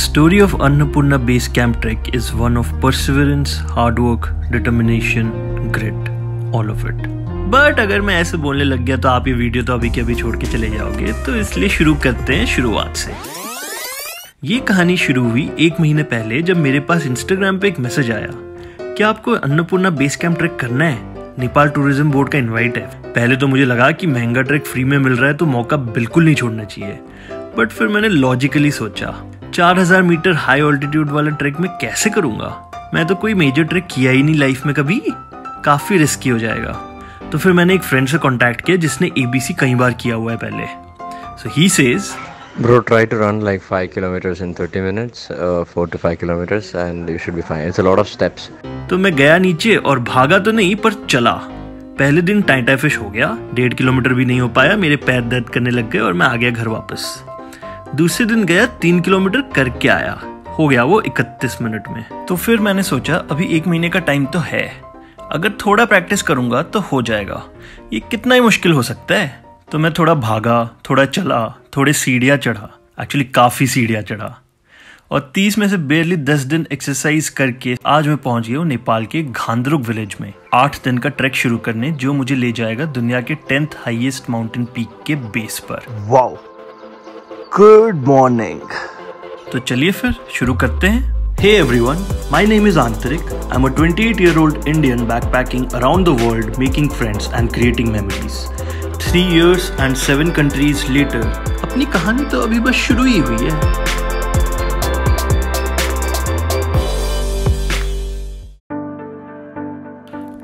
story of Annapurna Base Camp Trek is one of perseverance, hard work, determination, grit, all of it. But अगर मैं ऐसे बोलने लग गया तो आप ये वीडियो तो अभी के अभी छोड़ के चले जाओगे, तो इसलिए शुरू करते हैं शुरुआत से। ये कहानी शुरू हुई 1 महीने पहले जब मेरे पास इंस्टाग्राम पे एक मैसेज आया कि आपको अन्नपूर्णा बेस कैंप ट्रेक करना है, नेपाल टूरिज्म बोर्ड का इनवाइट है। पहले तो मुझे लगा कि महंगा ट्रेक फ्री में मिल रहा है तो मौका बिल्कुल नहीं छोड़ना चाहिए, बट फिर मैंने लॉजिकली सोचा 4000 मीटर हाई ऑल्टीट्यूड वाला ट्रेक मैं कैसे करूंगा। मैं तो कोई मेजर ट्रेक किया ही नहीं लाइफ में कभी, काफी रिस्की हो जाएगा। तो फिर मैंने एक फ्रेंड से कांटेक्ट किया जिसने एबीसी कई बार किया हुआ है पहले। So he says, Bro, try to run like 5 kilometers in 30 minutes, 4 to 5 kilometers and you should be fine. It's a lot of steps. तो मैं गया नीचे और भागा तो नहीं पर चला। पहले दिन टाइटा फिश हो गया, 1.5 किलोमीटर भी नहीं हो पाया, मेरे पैर दर्द करने लग गए और मैं आ गया घर वापस। दूसरे दिन गया 3 किलोमीटर करके आया, हो गया वो 31 मिनट में। तो फिर मैंने सोचा अभी 1 महीने का टाइम तो है, अगर थोड़ा प्रैक्टिस करूंगा तो हो जाएगा, ये कितना ही मुश्किल हो सकता है। तो मैं थोड़ा भागा, थोड़ा चला, थोड़े सीढ़ियाँ चढ़ा, एक्चुअली काफ़ी सीढ़ियाँ चढ़ा, और 30 में से बेरली 10 दिन एक्सरसाइज करके आज मैं पहुंच गया हूँ नेपाल के घांद्रुक विलेज में 8 दिन का ट्रैक शुरू करने, जो मुझे ले जाएगा दुनिया के 10th हाईएस्ट माउंटेन पीक के बेस पर। Wow, good morning. तो चलिए फिर शुरू करते हैं। Hey everyone, my name is Antrik. I'm a 28-year-old Indian backpacking around the world, making friends and creating memories. 3 years and 7 countries later, अपनी कहानी तो अभी बस शुरू ही हुई है।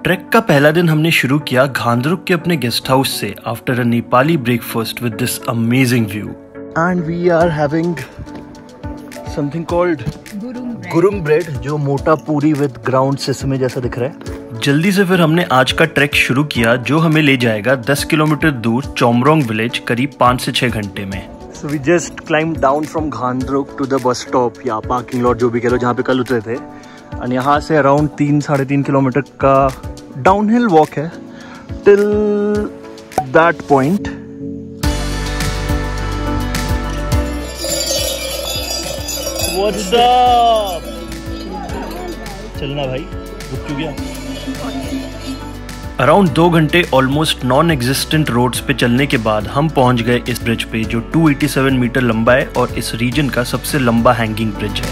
ट्रैक का पहला दिन हमने शुरू किया घांद्रुक के अपने गेस्ट हाउस से after a Nepali breakfast with this amazing view. And we are having something called Gurung bread, जो मोटा पूरी विद ग्राउंड सेसमे जैसा दिख रहा है। जल्दी से फिर हमने आज का ट्रैक शुरू किया, जो हमें ले जाएगा 10 किलोमीटर दूर चोमरोंग विलेज, करीब 5 से 6 घंटे में। So we just climb down from Ghandruk to the bus stop या पार्किंग लॉट, जो भी कह लो, जहाँ पे कल उतरे थे। और यहाँ से अराउंड 3-3.5 किलोमीटर का डाउनहिल वॉक है till that point. What's up? चलना भाई, रुक क्यों गया? अराउंड 2 घंटे ऑलमोस्ट नॉन एग्जिस्टेंट रोड्स पे चलने के बाद हम पहुंच गए इस ब्रिज पे, जो 287 मीटर लंबा है और इस रीजन का सबसे लंबा हैंगिंग ब्रिज है।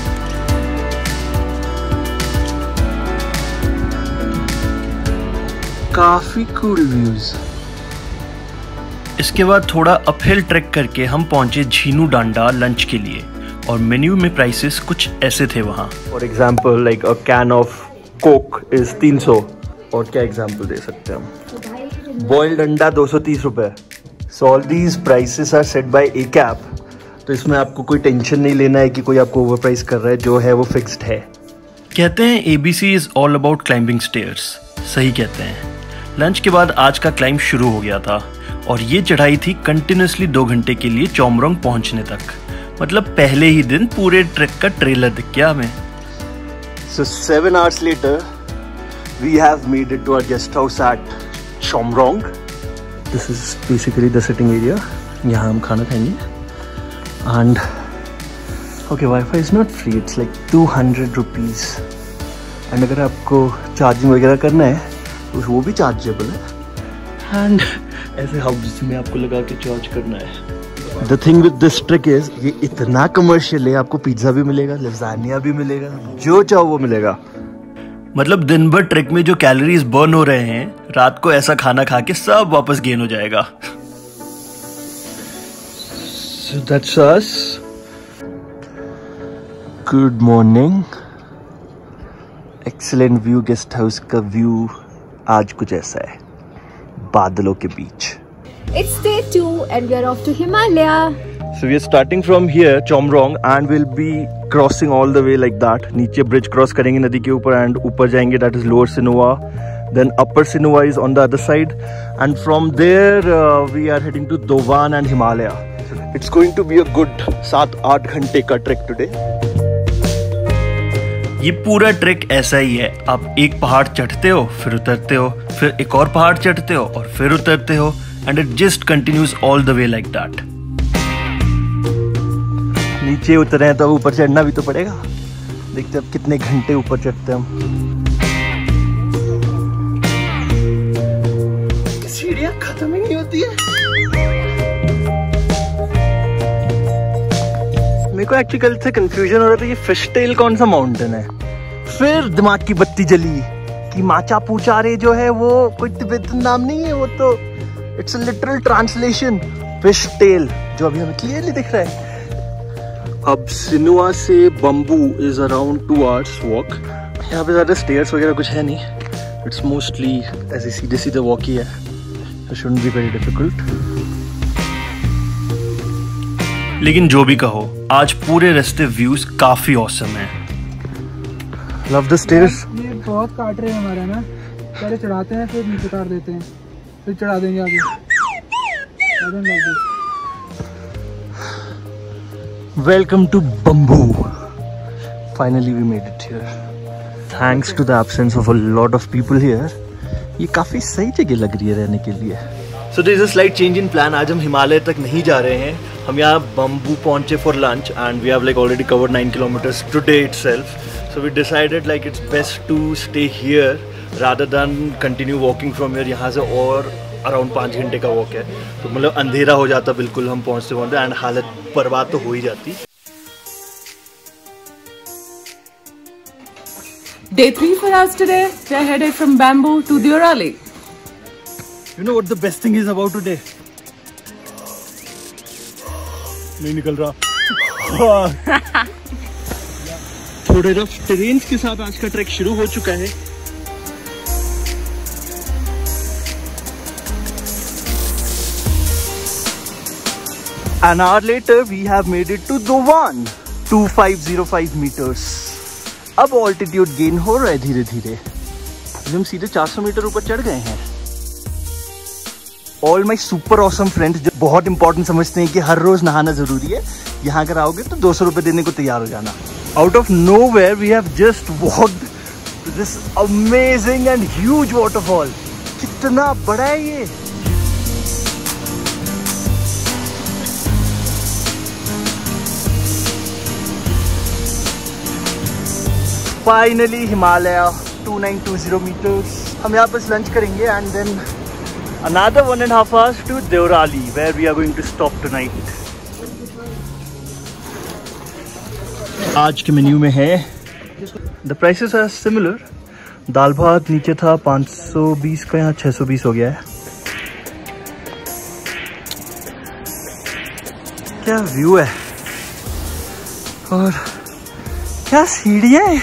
काफी कूल व्यूज। इसके बाद थोड़ा अपहिल ट्रैक करके हम पहुंचे झीनू डांडा लंच के लिए, और मेन्यू में प्राइसेस कुछ ऐसे थे वहाँ। For example like a can of Coke is 300, और क्या एग्जाम्पल दे सकते हैं हम, बॉइल्ड अंडा 230 रुपए। So all these prices are set by a cap, तो इसमें आपको कोई टेंशन नहीं लेना है कि कोई आपको ओवर प्राइस कर रहा है, जो है वो फिक्स्ड है। कहते हैं ABC is all about climbing stairs, सही कहते हैं। लंच के बाद आज का क्लाइंब शुरू हो गया था, और ये चढ़ाई थी कंटिन्यूसली 2 घंटे के लिए चोमरोंग पहुंचने तक। मतलब पहले ही दिन पूरे ट्रैक का ट्रेलर दिख गया हमें। So 7 hours later, we have made it to our guest house at Chomrong. This is basically the sitting area. यहाँ हम खाना खाएंगे। And okay, Wi-Fi is not free. It's like 200 rupees. And अगर आपको चार्जिंग वगैरह करना है तो वो भी चार्जेबल है। And ऐसे हाउस में आपको लगा के चार्ज करना है। The thing with this trick is, ये इतना कमर्शियल है, आपको पिज्जा भी मिलेगा, लज़ानिया भी मिलेगा, जो चाहो वो मिलेगा। मतलब दिन भर ट्रैक में जो कैलोरीज बर्न हो रहे हैं, रात को ऐसा खाना खा के सब वापस गेन हो जाएगा। So that's us. Good morning. Excellent view, guest house का व्यू आज कुछ ऐसा है, बादलों के बीच। It's day 2 and we are off to Himalaya. So we are starting from here, Chomrong, and we'll be crossing all the way like that. नीचे bridge cross करेंगे नदी के ऊपर and ऊपर जाएंगे, that is Lower Sinua. Then Upper Sinua is on the other side, and from there we are heading to Dovan and Himalaya. It's going to be a good 7-8 घंटे का track today. ये पूरा track ऐसा ही है, आप एक पहाड़ चढ़ते हो, फिर उतरते हो, फिर एक और पहाड़ चढ़ते हो और फिर उतरते हो, and it just continues all the way like that. नीचे उतरे हैं तो अब ऊपर चढ़ना भी तो पड़ेगा। देखते अब कितने घंटे ऊपर चढ़ते हैं हम। सीढ़ियाँ खत्म ही नहीं होती है। मेरे को एक्चुअली कल से कंफ्यूजन हो रहा था ये फिश टेल कौन सा माउंटेन है। फिर दिमाग की बत्ती जली कि माचा पूचारे जो है वो कोई तिब्बतन नाम नहीं है, वो तो it's a literal translation fish tail, जो अभी हमें क्लियरली दिख रहा है। अब सिनुआ से bamboo is around 2 hours walk. यहाँ पे ज़्यादा स्टेयर्स वगैरह कुछ है नहीं, इट्स मोस्टली ऐसे सीधे सीधे वॉक ही है, so shouldn't be very difficult। लेकिन जो भी कहो, आज पूरे रास्ते व्यूज काफी ऑसम है। Love the stairs. ये बहुत काट रहे हैं हमारे ना, पहले चढ़ाते हैं फिर नीचे उतार देते हैं, फिर चढ़ा देंगे आगे। Welcome to Bamboo. Finally we made it here. Thanks to the absence of a lot of people here. ये काफी सही जगह लग रही है रहने के लिए। So there is a slight change in plan. आज हम हिमालय तक नहीं जा रहे हैं, हम यहाँ बम्बू पहुंचे for lunch and we have like already covered 9 kilometers today itself. So we decided like it's best to stay here rather than continue walking from here. यहाँ से और अराउंड 5 घंटे का वॉक है, तो मतलब अंधेरा हो जाता बिल्कुल हम पहुंचते पहुंचते, एंड हालत बर्बाद तो हो ही जाती। Day 3 for us today. We're headed from Bamboo to Deorali. You know what the best thing is about today? नहीं निकल रहा। थोड़े रफ टेरेन्स के साथ आज का ट्रैक शुरू हो चुका है। An hour later, we have made it to Dovan, 2505 meters. अब ऑल्टीट्यूड गेन हो रहा है धीरे धीरे। हम सीधे 400 मीटर ऊपर चढ़ गए हैं। All my super awesome friends जो बहुत इंपॉर्टेंट समझते हैं कि हर रोज नहाना जरूरी है, यहाँ अगर आओगे तो 200 रुपए देने को तैयार हो जाना। Out of nowhere we have just walked this amazing and huge waterfall. कितना बड़ा है ये। Finally Himalaya 2920 meters। हम यहाँ पर लंच करेंगे and then another 1.5 hours to Deorali where we are going to stop tonight। आज के मेन्यू में है, the prices are similar। दाल भात नीचे था 520 का, यहाँ 620 हो गया है। क्या व्यू है और क्या सीढ़ियाँ हैं।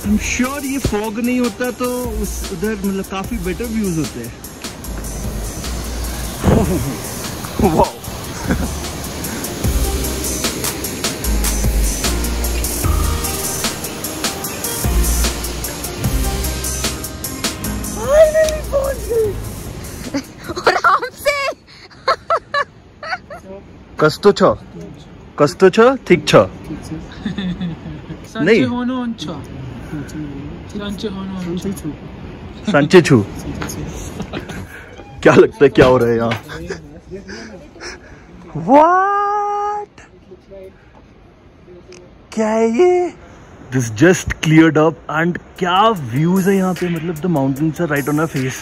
I'm sure ये फॉग नहीं होता तो उधर मतलब काफी बेटर व्यूज होते हैं। वाओ। फाइनली पहुंच गए आराम से। कस्तो छ ठीक छ नहीं सांचे छू। क्या लगता है क्या हो रहा है यहाँ? What? क्या है ये? This just cleared up and क्या व्यूज है यहाँ पे, मतलब the mountains are right on our face।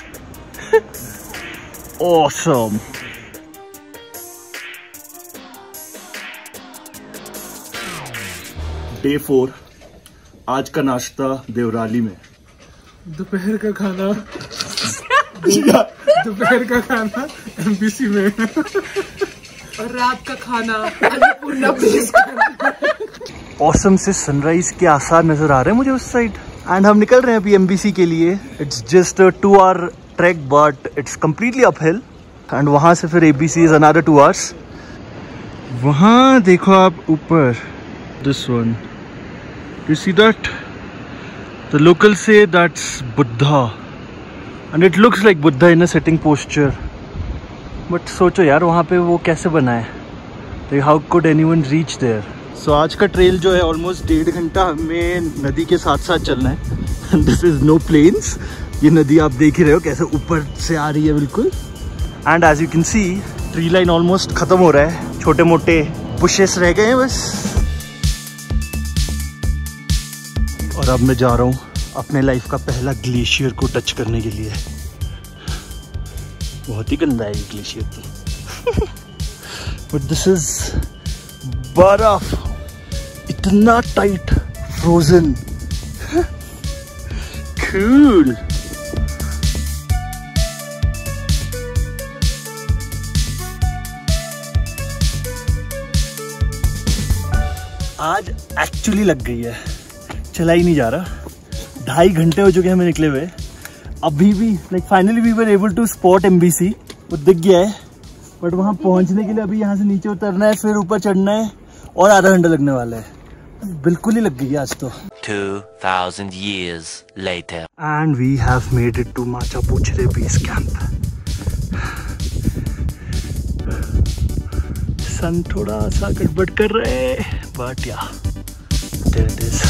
Awesome। Day 4, आज का नाश्ता देवराली में। दोपहर का खाना दोपहर का खाना एमबीसी में और रात का खाना अन्नपूर्णा प्लेस। ऑसम से सनराइज के आसार नजर आ रहे हैं मुझे उस साइड, एंड हम निकल रहे हैं अभी एमबीसी के लिए। It's just 2 hour track but it's completely uphill, and वहां से फिर एबीसी इज अनदर 2 hours। वहां देखो आप ऊपर, this one, you see that? The locals say that's Buddha and it looks like Buddha in a sitting posture, but सोचो यार वहाँ पे वो कैसे बना है, like how could anyone reach there? So आज का ट्रेल जो है ऑलमोस्ट 1.5 घंटा हमें नदी के साथ साथ चलना है। and this is no plains, ये नदी आप देख ही रहे हो कैसे ऊपर से आ रही है बिल्कुल, and as you can see tree line almost खत्म हो रहा है, छोटे मोटे बुशेस रह गए हैं बस। और अब मैं जा रहा हूँ अपने लाइफ का पहला ग्लेशियर को टच करने के लिए। बहुत ही गंदा है ये ग्लेशियर तो। बट दिस इज बर्फ, इतना टाइट, फ्रोजन, कूल। आज एक्चुअली लग गई है, चला ही नहीं जा रहा। 2.5 घंटे हो चुके हैं हमें निकले हुए। अभी भी like finally we were able to spot MBC, वो दिख गया है। बट वहाँ पहुँचने के लिए अभी यहाँ से नीचे उतरना है, फिर ऊपर चढ़ना है और आधा घंटा लगने वाला है। बिल्कुल ही लग गई है आज तो। 2000 years later. And we have made it to Machapuchre base camp. सन थोड़ा सा गड़बड़ कर रहे हैं, बट या there it is.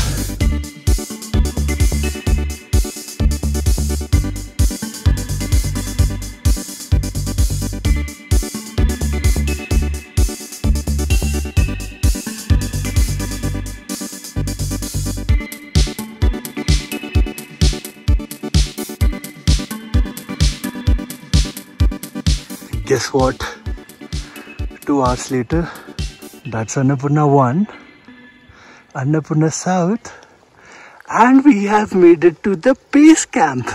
Guess what? 2 hours later, that's Annapurna 1, Annapurna South, and we have made it to the base camp.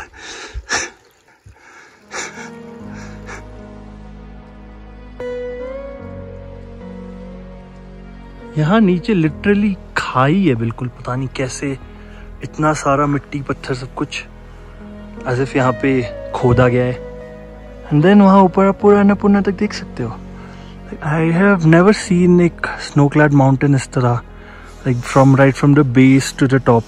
यहाँ नीचे literally खाई है बिल्कुल, पता नहीं कैसे इतना सारा मिट्टी पत्थर सब कुछ as if यहाँ पे खोदा गया है। एंड देन वहाँ ऊपर आप पूरा अन्नपूर्णा तक देख सकते हो। आई हैव नेवर सीन एक स्नो क्लैड माउंटेन इस तरह, like from right from the base to the top.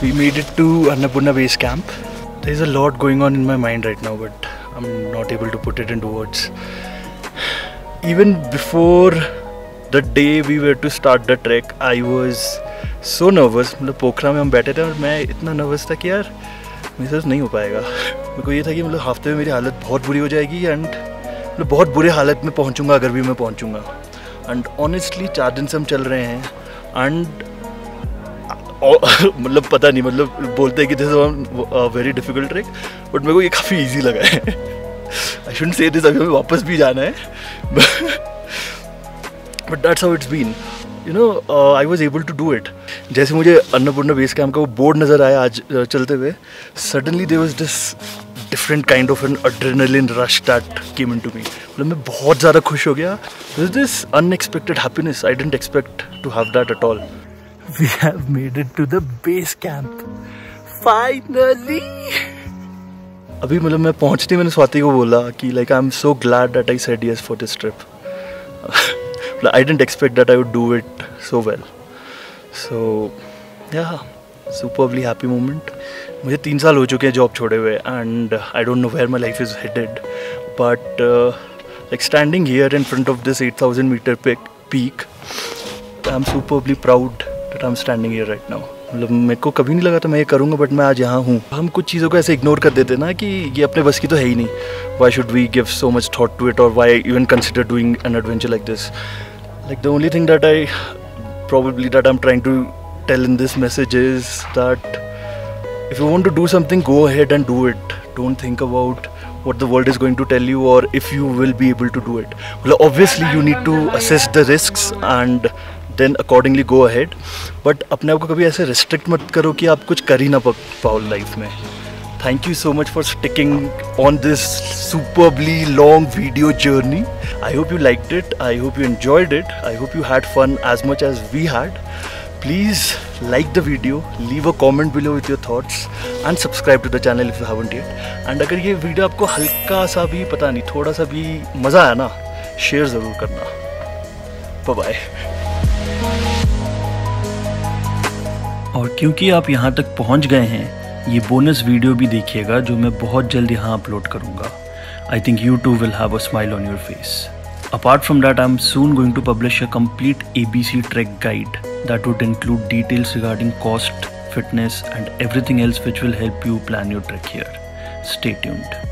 We made it to Annapurna base camp. There is a lot going on in my mind right now, but I'm not able to put it into words. Even before the day we were to start the trek, I was so nervous. मतलब पोखरा में हम बैठे थे और मैं इतना nervous था कि यार मेरे से नहीं हो पाएगा। मेरे को ये था कि मतलब हफ्ते में मेरी हालत बहुत बुरी हो जाएगी एंड मतलब बहुत बुरे हालत में पहुंचूंगा अगर भी मैं पहुंचूंगा। एंड ऑनेस्टली 4 दिन से हम चल रहे हैं एंड मतलब पता नहीं, मतलब बोलते हैं कि this is very difficult track, but मेरे को ये काफ़ी ईजी लगा है। आई शुडंट से दिस, अभी हमें वापस भी जाना है, but that's how it's been, you know. I was able to do it. जैसे मुझे अन्नपूर्णा बेस कैंप का वो बोर्ड नज़र आया आज चलते हुए, suddenly there was this different kind of an adrenaline rush that came into me. मतलब मैं बहुत ज़्यादा खुश हो गया। This this unexpected happiness, I didn't expect to have that at all. We have made it to the base camp. Finally! अभी मतलब मैं पहुंचते मैंने स्वाति को बोला कि like I'm so glad that I said yes for this trip. I didn't expect that I would do it so well. So yeah, superbly happy moment. मुझे 3 साल हो चुके हैं जॉब छोड़े हुए and I don't know where my life is headed. But like standing here in front of this 8,000 meter peak, I'm superbly proud that I'm standing here right now. मतलब मेरे को कभी नहीं लगा था मैं ये करूँगा, बट मैं आज यहाँ हूँ। हम कुछ चीज़ों को ऐसे इग्नोर कर देते ना कि ये अपने बस की तो है ही नहीं। Why should we give so much thought to it, or why even consider doing an adventure like this? Like the only thing that I'm trying to tell in this message is that if you want to do something, go ahead and do it. Don't think about what the world is going to tell you or if you will be able to do it. Well, obviously you need to assess the risks and then accordingly go ahead, but अपने आप को कभी ऐसे restrict मत करो कि आप कुछ कर ही ना पाओ लाइफ में। Thank you so much for sticking on this superbly long video journey. I hope you liked it. I hope you enjoyed it. I hope you had fun as much as we had. Please like the video, leave a comment below with your thoughts and subscribe to the channel if you haven't yet. And अगर ये video आपको हल्का सा भी पता नहीं थोड़ा सा भी मज़ा आया ना, शेयर ज़रूर करना। Bye bye. और क्योंकि आप यहाँ तक पहुँच गए हैं, ये बोनस वीडियो भी देखिएगा जो मैं बहुत जल्द यहाँ अपलोड करूँगा। I think you too will have a smile on your face. Apart from that, I'm soon going to publish a complete ABC trek guide that would include details regarding cost, fitness and everything else which will help you plan your trek here. Stay tuned.